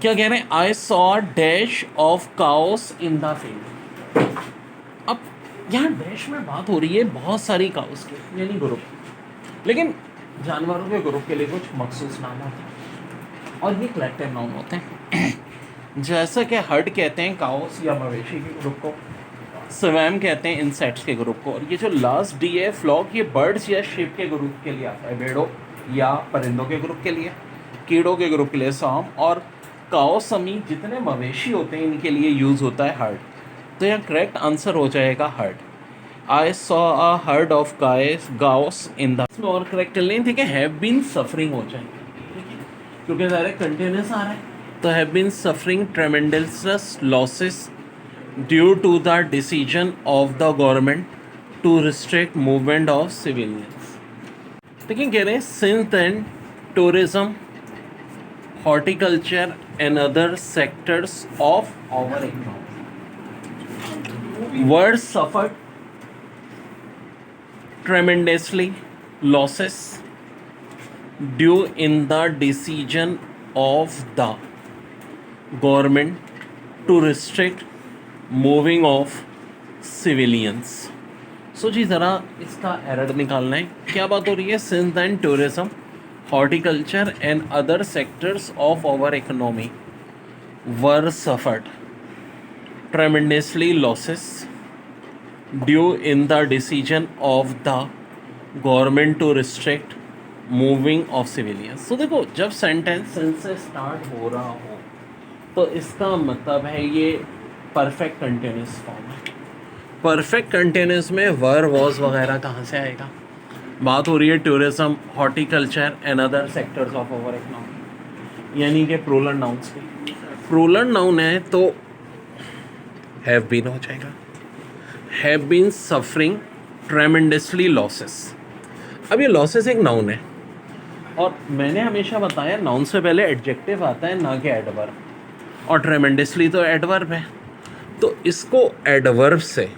क्या कह रहे हैं, I saw dash of cows in the field. अब यहाँ डैश में बात हो रही है बहुत सारी काउस की, यानी ग्रुप, लेकिन जानवरों के ग्रुप के लिए कुछ मखसूस नाम होते हैं और ये कलेक्टिव नाउन होते हैं। जैसा कि हर्ड कहते हैं काउस या मवेशी के ग्रुप को, स्वैम कहते हैं इंसेक्ट्स के ग्रुप को, और ये जो लास्ट डी है फ्लॉक, ये बर्ड्स या शिप के ग्रुप के लिए आता है, भेड़ों या परिंदों के ग्रुप के लिए, कीड़ों के ग्रुप के लिए सॉम, और काओसमी जितने मवेशी होते हैं इनके लिए यूज़ होता है हर्ड। तो यहाँ करेक्ट आंसर हो जाएगा heard. I saw a herd of Gauss in the, इसमें और करेक्ट लें, ठीक है, हैव बीन सफरिंग हो जाएंगे, क्योंकि डायरेक्ट कंटिन्यूस आ रहा है, तो have been suffering tremendous losses due to the decision of the government to restrict movement of civilians. लेकिन कह रहे हैं since then tourism, horticulture and other sectors of our economy were suffered tremendously losses due in the decision of the government to restrict moving of civilians. सो जी ज़रा इसका error निकालना है। क्या बात हो रही है, since then tourism, horticulture and other sectors of our economy were suffered tremendously losses due in the decision of the government to restrict moving of civilians. So देखो, जब सेंटेंस सिंस से स्टार्ट हो रहा हो तो इसका मतलब है ये परफेक्ट कंटिन्यूस फॉर्म है। परफेक्ट कंटिन्यूस में वर वॉज वगैरह कहाँ से आएगा? बात हो रही है tourism, horticulture and other sectors of our economy, यानी कि प्लूरल नाउन्स की। प्लूरल नाउन है तो हैव बीन हो जाएगा, have been suffering tremendously losses. अब ये लॉसेस एक नाउन है, और मैंने हमेशा बताया नाउन से पहले एडजेक्टिव आता है, ना कि एडवर्ब, और ट्रेमेंडसली तो एडवर्ब है, तो इसको एडवर्ब से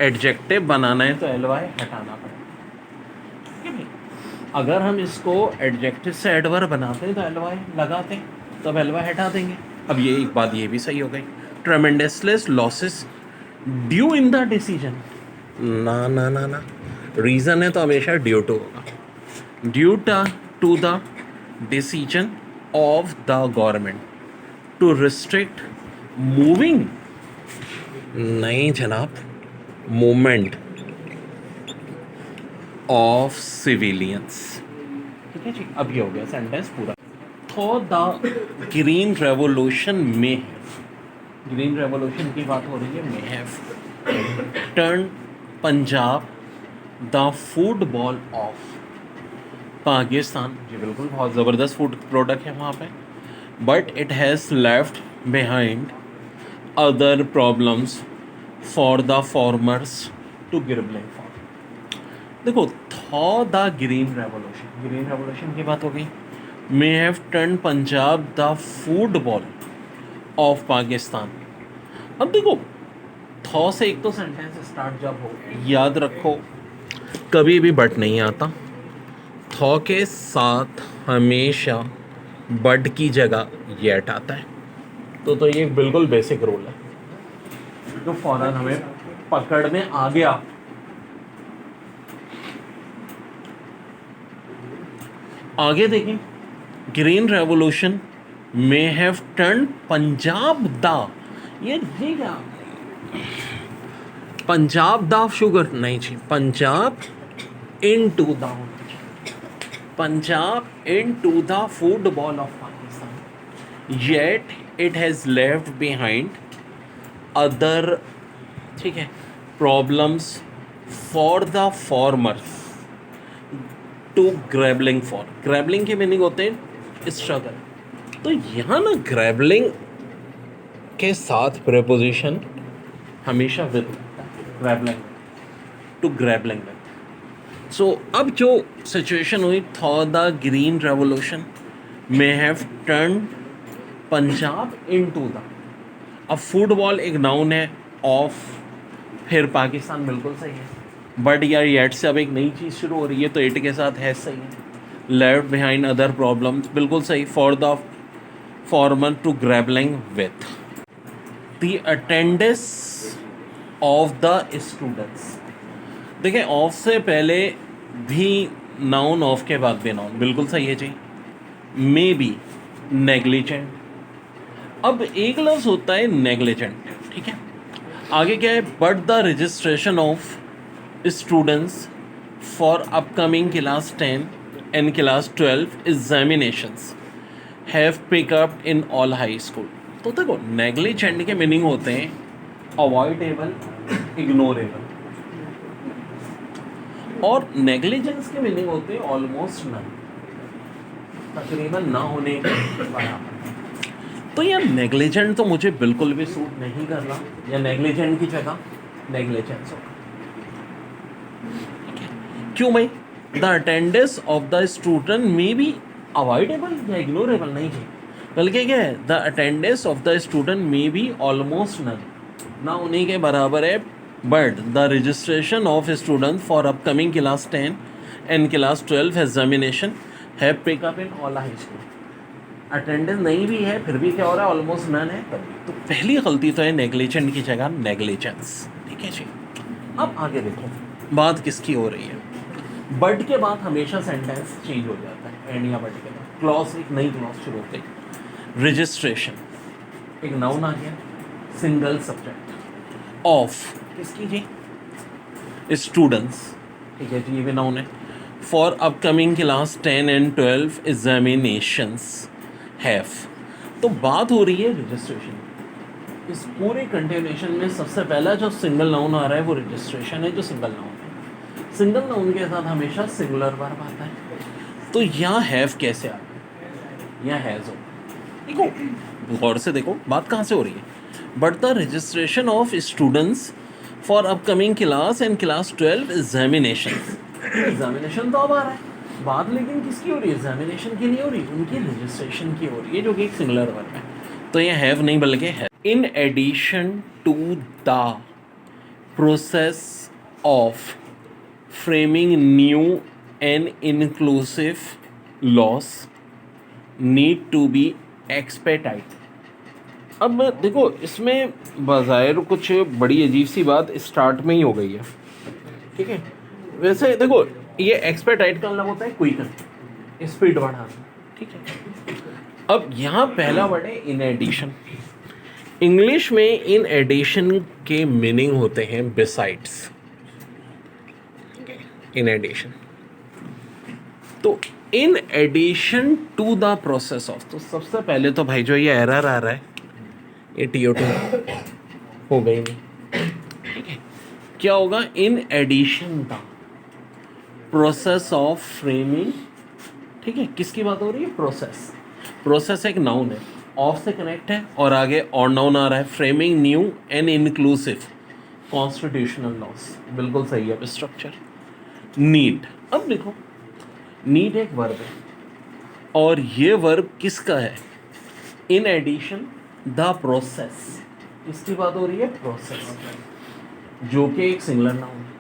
एडजेक्टिव बनाना है तो एल वाई हटाना पड़ेगा, ठीक है भाई। अगर हम इसको एडजेक्टिव से एडवर्ब बनाते हैं तो एल वाई लगाते हैं, तब एल वाई हटा देंगे। अब ये एक बात ये भी सही हो गई, tremendous losses due in the decision, ना ना ना ना, रीज़न है तो हमेशा ड्यू टू होगा, due to the decision of the government to restrict moving, नहीं जनाब, मूवमेंट ऑफ सिविलियंस, ठीक है जी। अब ये हो गया सेंटेंस पूरा। तो द ग्रीन रेवोल्यूशन में, ग्रीन रेवोल्यूशन की बात हो रही है, may have turn Punjab the football of Pakistan. जी बिल्कुल, बहुत ज़बरदस्त फूड प्रोडक्ट है वहाँ पे, but it has left behind other problems for the farmers to grabbling for. देखो, though the green revolution, green revolution की बात हो गई। May have turn Punjab the football of Pakistan. अब देखो, थॉ से एक तो सेंटेंस स्टार्ट जब हो, याद रखो कभी भी बट नहीं आता, थॉ के साथ हमेशा बट की जगह येट आता है। तो ये बिल्कुल बेसिक रूल है जो फौरन हमें पकड़ में आ गया। आगे देखें, green revolution may have turn Punjab the, ये क्या, पंजाब द शुगर नहीं जी, Punjab into the, Punjab into the football of Pakistan, yet it has left behind other, ठीक है, problems for the farmers to grabbling for. Grabbling के मीनिंग होते हैं struggle, तो यहाँ ना ग्रैबलिंग के साथ प्रेपोजिशन हमेशा with grappling, to grappling with. So अब जो सिचुएशन हुई, though the green revolution may have turn Punjab into the, अब फुटबॉल एक नाउन है, ऑफ फिर पाकिस्तान बिल्कुल सही है, बट यार येट से अब एक नई चीज़ शुरू हो रही है तो इट के साथ है सही है, लेफ्ट बिहाइंड अदर प्रॉब्लम्स बिल्कुल सही, for the former to grappling with the attendance of the students. देखिए ऑफ से पहले भी नाउन, ऑफ के बाद भी नाउन, बिल्कुल सही है जी. May be negligent. अब एक लफ्ज़ होता है नेग्लिजेंट, ठीक है. आगे क्या है, but the registration of students for upcoming class 10 and class 12 examinations have pick up in all high school. तो देखो नेग्लिजेंट के मीनिंग होते हैं अवॉइडेबल, इग्नोरेबल, और नेग्लिजेंस के मीनिंग होते हैं ऑलमोस्ट नन, तकरीबन ना होने के बराबर. तो यार नेग्लिजेंट तो मुझे बिल्कुल भी सूट नहीं कर रहा, या नेग्लिजेंट की जगह नेग्लिजेंस होगा. क्यों भाई? The attendance of the student may be avoidable या इग्नोरेबल नहीं है, बल्कि क्या है, the attendance of the student may be almost none, ना उन्हीं के बराबर है. But the registration of student for upcoming class 10 and class 12 examination have pick up in all high school. Attendance नहीं भी है फिर भी क्या हो रहा है, ऑलमोस्ट नन है. तो पहली गलती तो है नेग्लिजेंट की जगह नेग्लिजेंस, ठीक है जी. अब आगे देखो बात किसकी हो रही है. बट के बाद हमेशा सेंटेंस चेंज हो जाता है, एंड या बट के बाद क्लॉज, एक नई क्लॉज शुरू होती है. रजिस्ट्रेशन, एक नाउन आ गया, सिंगल सब्जेक्ट, ऑफ किसकी जी, स्टूडेंट्स, ठीक है जी, ये भी नाउन है. For upcoming class 10 and 12 examinations have. तो बात हो रही है रजिस्ट्रेशन. इस पूरे कंटिन्यूएशन में सबसे पहला जो सिंगल नाउन आ रहा है वो रजिस्ट्रेशन है, जो सिंगल नाउन है. सिंगल नाउन के साथ हमेशा सिंगुलर वर्ब आता है. तो यहाँ हैव कैसे आ गया, यहाँ हैज़ हो. देखो गौर से देखो बात कहाँ से हो रही है. But the registration of students for upcoming class and class 12 examination. Examination तो अब आ रहा है, बात लेकिन किसकी हो रही है, एग्जामिनेशन की नहीं हो रही, उनकी रजिस्ट्रेशन की हो रही है, जो कि एक सिंगुलर वर्ब है. तो ये हैव नहीं बल्कि है. In addition to the process of framing new and inclusive laws need to be expedited. अब देखो इसमें बज़ाहिर कुछ बड़ी अजीब सी बात स्टार्ट में ही हो गई है, ठीक है. वैसे देखो ये एक्सपेडाइट का मतलब होता है क्विकन, स्पीड बढ़ाना, ठीक है. अब यहाँ पहला वर्ड है इन एडिशन. इंग्लिश में इन एडिशन के मीनिंग होते हैं बिसाइड्स, इन एडिशन. तो in addition to the process of, तो सबसे पहले तो भाई जो ये एरर आ रहा है ये TO2 हो गई नहीं, ठीक है. क्या होगा, in addition the process of framing, ठीक है. किसकी बात हो रही है, प्रोसेस. प्रोसेस एक नाउन है, ऑफ से कनेक्ट है और आगे और नाउन आ रहा है. Framing new and inclusive constitutional laws, बिल्कुल सही है स्ट्रक्चर. नीड, अब देखो नीड एक वर्ब है और ये वर्ब किसका है, इन एडिशन द प्रोसेस. किसकी बात हो रही है, प्रोसेस, जो कि एक सिंगुलर नाउन है.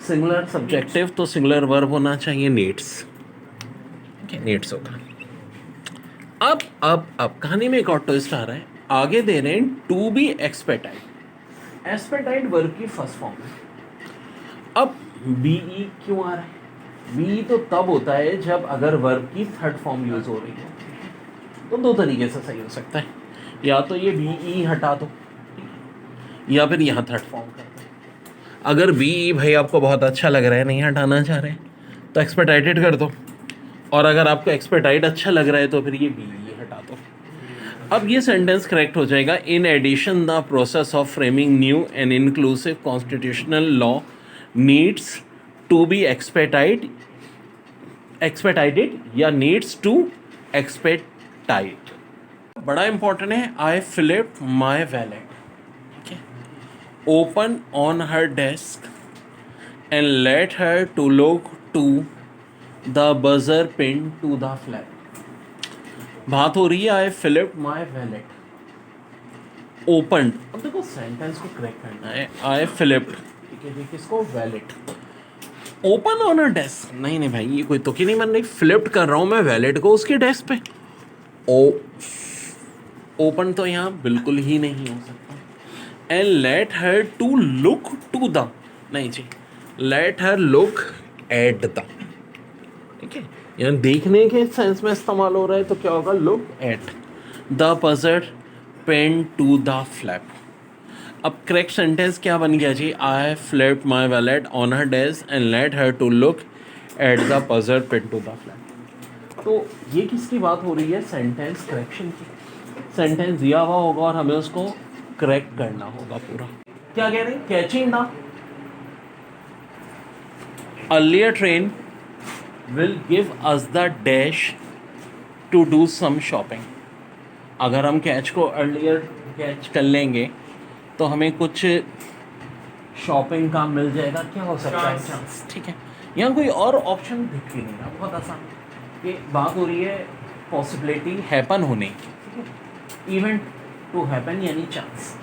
सिंगुलर सब्जेक्टिव तो सिंगुलर वर्ब होना चाहिए, नीड्स, नीड्स होगा. अब कहानी में एक और ट्विस्ट आ रहा है. आगे दे रहे हैं to be expected. Expected verb की फर्स्ट फॉर्म है. अब BE क्यों आ रहा है, BE तो तब होता है जब अगर वर्ब की थर्ड फॉर्म यूज हो रही है. तो दो तरीके से सही हो सकता है, या तो ये BE हटा दो या फिर यहाँ थर्ड फॉर्म कर दो. अगर BE भाई आपको बहुत अच्छा लग रहा है, नहीं हटाना चाह रहे हैं तो एक्सपेक्टेड कर दो, और अगर आपको एक्सपेक्टेड अच्छा लग रहा है तो फिर ये BE हटा दो. अब ये सेंटेंस करेक्ट हो जाएगा. In addition the process of framing new and inclusive constitutional law needs to be expedited या needs to expedite. बड़ा इंपॉर्टेंट है. I flipped my wallet, ठीक है, open on her desk and let her to look to the buzzer pinned to the flap. बात हो रही है I flipped my wallet, opened. अब देखो सेंटेंस को करेक्ट करना है. I flipped, किसको, wallet. Open on a desk, नहीं भाई ये कोई तुकी नहीं बन रही. फ्लिप्ड कर रहा हूँ मैं वैलेट को उसके डेस्क पे. ओपन तो यहाँ बिल्कुल ही नहीं हो सकता। And let her to look to the, नहीं जी, let her look at the, ठीक है, यहाँ देखने के सेंस में इस्तेमाल हो रहा है तो क्या होगा, look at the buzzer pen to the flap. अब करेक्ट सेंटेंस क्या बन गया जी, I flip my wallet on her desk and let her to look at the buzzer pen to the flap. तो ये किसकी बात हो रही है, सेंटेंस करेक्शन की। सेंटेंस दिया हुआ होगा और हमें उसको करेक्ट करना होगा पूरा। क्या कह रहे हैं, catching the earlier train will give us the dash to do some shopping. अगर हम कैच को अर्लियर कैच कर लेंगे तो हमें कुछ शॉपिंग का मिल जाएगा। क्या हो सकता है, चांस, ठीक है। यहाँ कोई और ऑप्शन दिख ही नहीं रहा, बहुत आसान। ये बात हो रही है पॉसिबिलिटी हैपन होने की, ठीक है, इवेंट टू हैपन यानी चांस।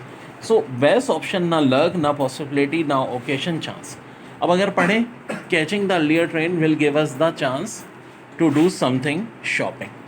सो बेस्ट ऑप्शन ना लक, ना पॉसिबिलिटी, ना ओकेशन, चांस। अब अगर पढ़ें, catching the earlier train will give us the chance to do something shopping.